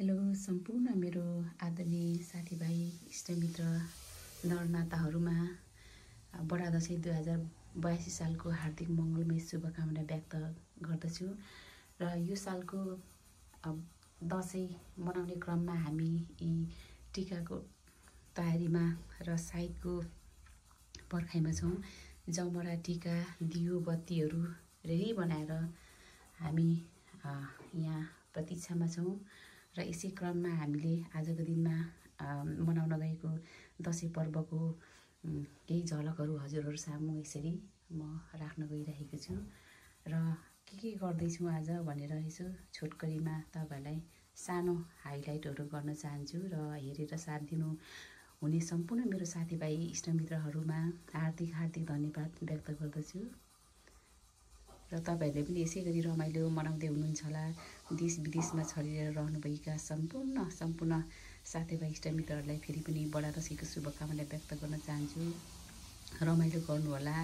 Hello सम्पूर्ण मेरो आदरणीय साथीभाइ इष्टमित्र नरनाताहरूमा बडा दशैं 2082 सालको हार्दिक मङ्गलमय शुभकामना व्यक्त गर्दछु। र यो सालको दशैं मनाउने क्रममा हामी यी टीकाको तयारीमा र साइतको पर्खाइमा छौँ। जमरा, टीका, दियो, बत्तीहरू रेडी बनाएर हामी यहाँ प्रतीक्षामा छौँ। र यसै क्रममा हामीले आजको दिनमा मनाउन गएको दशैं पर्वको केही झलकहरू हजुरहरू सामु यसरी म राख्न गइरहेको छु। र के गर्दैछु आज भनेर यसो छोटकरीमा तपाईँहरूलाई सानो हाइलाइटहरू गर्न चाहन्छु। र हेरेर साथ दिनु हुने सम्पूर्ण मेरो साथीभाइ इष्टमित्रहरूमा हार्दिक धन्यवाद व्यक्त गर्दछु। र तपाईँहरूले पनि यसै गरी रमाइलो मनाउँदै हुनुहुन्छ होला। देश विदेशमा छरिएर रहनुभएका सम्पूर्ण साथीभाइ इष्टमित्रहरूलाई फेरि पनि बडा दशैंको शुभकामना व्यक्त गर्न चाहन्छु। रमाइलो गर्नुहोला,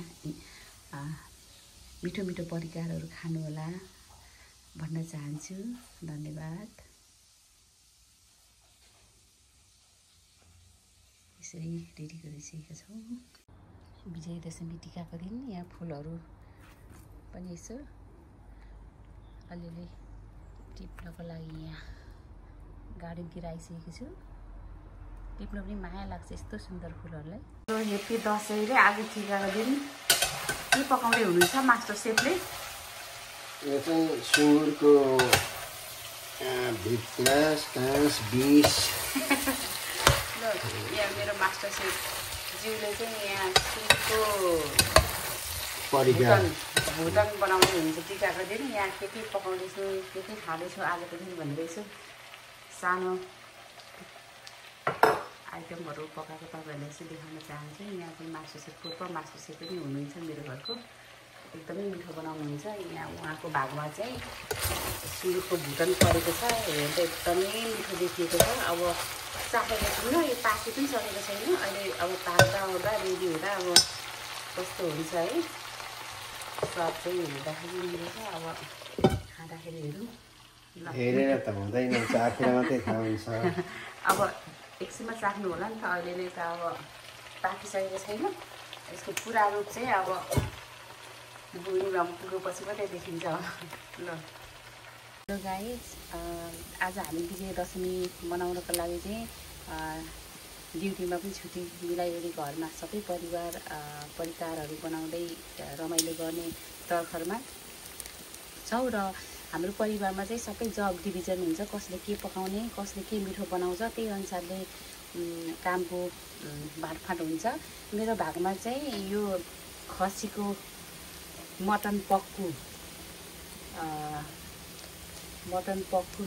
मिठो मिठो परिकारहरू खानुहोला भन्न चाहन्छु। धन्यवाद। यसरी रेडी गरिसकेका छौँ। विजयदशमी टीकाको दिन यहाँ फुलहरू पनि यसो अलिअलि टिप्नको लागि यहाँ गार्डनतिर आइसकेको छु। टिप्न पनि माया लाग्छ यस्तो सुन्दर फुलहरूलाई। हेप्पी दशैं रे आज टीकाको दिन के पकाउँदै हुनुहुन्छ मास्टर सेफले? यो चाहिँ सुँगुरको भित्ला काँस बिस। ल यहाँ मेरो मास्टर सेफ ज्यूले चाहिँ यहाँ सुँगुरको भुटन बनाउँदै हुनुहुन्छ टीकाको दिन। यहाँ के पकाउँदैछु, के खाँदैछु आजको दिन भनेर यसो सानो आइटमहरू पकाएको तपाईँहरूलाई यसो देखाउन चाहन्छु। यहाँ चाहिँ मास्टर सेफ पूर्व मास्टर सेफ पनि हुनुहुन्छ मेरो घरको, एकदमै मिठो बनाउनुहुन्छ। यहाँ उहाँको भागमा चाहिँ सुँगुरको भुटन परेको छ, हेर्दा एकदमै मिठो देखिएको छ। अब चाखेको छुइनँ, यो पाकी पनि सकेको छैन। अहिले अब पाक्दा ओर्दा रेडी हुँदा अब कस्तो हुन्छ है, स्वाद चाहिँ हेर्दाखेरि मिलेको छ। अब खाँदाखेरि हेरौँ। हेरेर त हुँदैन, चाखेर मात्रै थाहा हुन्छ। अब एकछिनमा चाख्नु होला नि त, अहिले नै त अब पाकिसकेको छैन। यसको पुरा रूप चाहिँ अब भुइँमा पुगेपछि मात्रै देखिन्छ। ल गाइस, आज हामी विजयदशमी मनाउनको लागि चाहिँ ड्युटीमा पनि छुट्टी मिलाइवरी घरमा सबै परिकारहरू बनाउँदै रमाइलो गर्ने तर्खरमा छौँ। र हाम्रो परिवारमा चाहिँ सबै जब डिभिजन हुन्छ, कसले के पकाउने, कसले के मिठो बनाउँछ, त्यही अनुसारले कामको बाँडफाँड हुन्छ। मेरो भागमा चाहिँ यो खसीको मटन पक्कु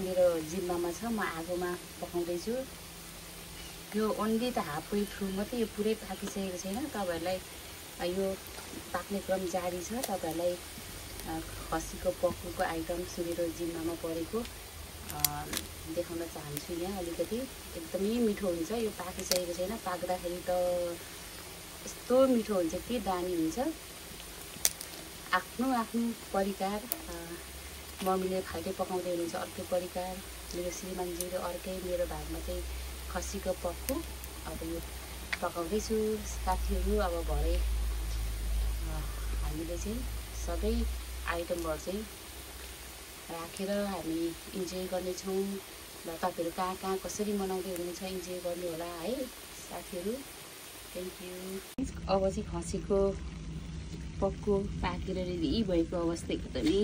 मेरो जिम्मामा छ। म आगोमा पकाउँदैछु। यो ओन्ली त हाफवे थ्रु मात्रै, यो पुरै पाकिसकेको छैन। तपाईँहरूलाई यो पाक्ने क्रम जारी छ। तपाईँहरूलाई खसीको पक्कुको आइटम मेरो जिम्मामा परेको देखाउन चाहन्छु। यहाँ अलिकति एकदमै मिठो हुन्छ। यो पाकिसकेको छैन, पाक्दाखेरि त यस्तो मिठो हुन्छ कि दामी हुन्छ। आफ्नो परिकार, मम्मीले फाल्टै पकाउँदै हुनुहुन्छ अर्कै परिकार, मेरो श्रीमानजीले अर्कै, मेरो भागमा चाहिँ खसीको पक्कु अब यो पकाउँदैछु साथीहरू। अब भरे हामीले चाहिँ सबै आइटमहरू चाहिँ राखेर हामी इन्जोय गर्नेछौँ। र तपाईँहरू कहाँ कसरी मनाउँदै हुनुहुन्छ इन्जोय गर्नु होला है साथीहरू। Thank you. अब चाहिँ खसीको पक्कु पाकेर रेडी भएको अवस्था एकदमै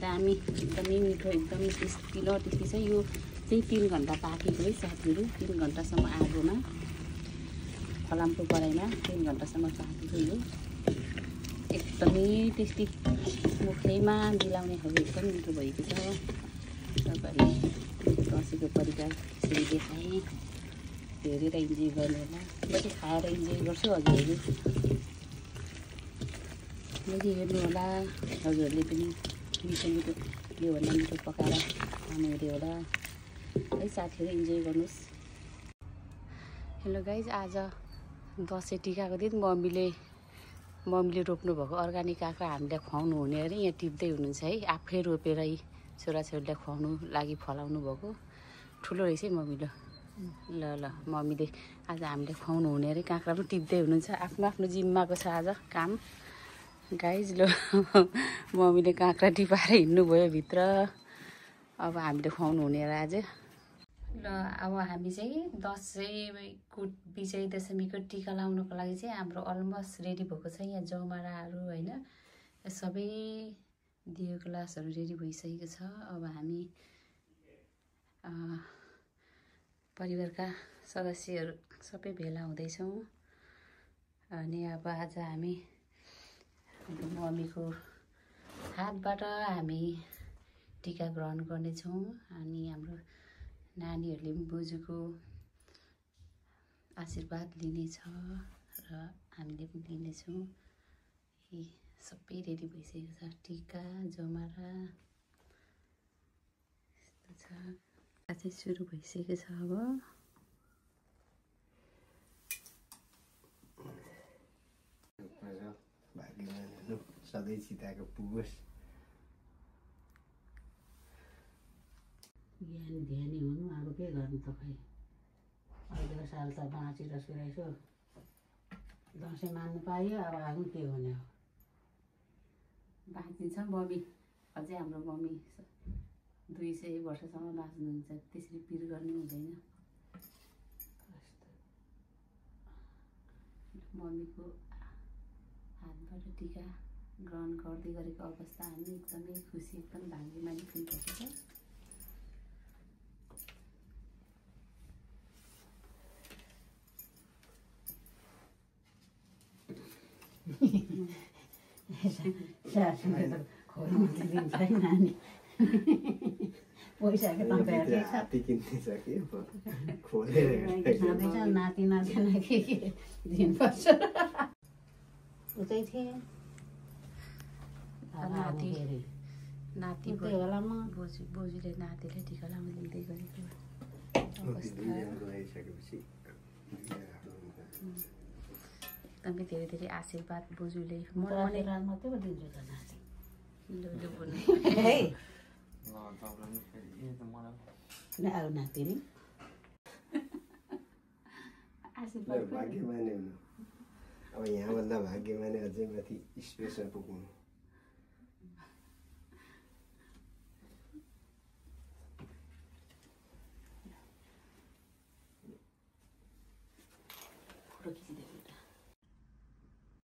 दामी, एकदमै मिठो, एकदमै टेस्टी छ। यो चाहिँ 3 घन्टा पाकेको है साथीहरू। 3 घन्टासम्म आगोमा फलामको कराईमा 3 घन्टासम्म पाकेको यो एकदमै टेस्टी, मुखैमा मिलाउनेहरू एकदम मिठो भएको छ। तपाईँहरूले दसैँको परिकार यसरी देखाएँ, हेरेर इन्जोय गर्नु होला। म चाहिँ खाएर इन्जोय गर्छु, हजुरहरू मैले हेर्नु होला। हजुरहरूले पनि मिठो योभन्दा मिठो पकाएर खानु हुँदै होला है साथीहरू, इन्जोय गर्नुहोस्। हेलो गाइज, आज दसैँ टीकाको दिन मम्मीले रोप्नुभएको अर्ग्यानिक काँक्रा हामीलाई खुवाउनु हुने अरे। यहाँ टिप्दै हुनुहुन्छ है, आफै रोपेरै छोराछोरीलाई खुवाउनु लागि फलाउनु भएको। ठुलो रहेछ है मम्मी ल ल ल मम्मीले आज हामीले खुवाउनु हुने अरे काँक्रा पनि टिप्दै हुनुहुन्छ आफ्नो आफ्नो जिम्माको छ आज काम गाइज ल मम्मीले काँक्रा टिपाएर हिँड्नुभयो भित्र अब हामीले खुवाउनु हुने अरे आज ल अब हामी चाहिँ दसैँको विजय दशमीको टिका लाउनको लागि चाहिँ हाम्रो अलमोस्ट रेडी भएको छ यहाँ जमराहरू होइन सबै दियो ग्लासहरू रेडी भइसकेको छ अब हामी परिवारका सदस्यहरू सबै भेला हुँदैछौँ अनि अब आज हामी मम्मीको हातबाट हामी टिका ग्रहण गर्नेछौँ अनि हाम्रो नानीहरूले पनि बोजूको आशीर्वाद लिनेछ र हामीले पनि लिनेछौँ यी सबै रेडी भइसकेको छ टिका जमरा यस्तो छ चाहिँ सुरु भइसकेको छ अब सधैँ चिताएको पुगोस् ज्ञानी ध्यानी हुनु अब के गर्नु त खै अहिलेको साल त बाँचिरहेको रहेछु दसैँ मान्नु पायो अब आउनु के गर्ने हो बाँचिन्छ मम्मी अझै हाम्रो मम्मी 200 वर्षसम्म बाँच्नुहुन्छ त्यसरी पिर गर्नु हुँदैन मम्मीको हातबाट टिका ग्रहण गर्दै गरेको अवस्था हामी एकदमै खुसी एकदम भाग्यमानी फिल भएको छ पैसाको हात्ती किन्ने छ कि खोलेर नाति नातिना के दिनुपर्छ उतै थिएँ नाति बोजूले नातिले टिका लाउनु दिँदै गरेको एकदमै धेरै धेरै आशीर्वाद बोजूले मात्रै दिन्छु त नाति नाति नि भाग्यमानी हुनु अब यहाँभन्दा भाग्यमानी अझै माथि स्पेसमा पुग्नु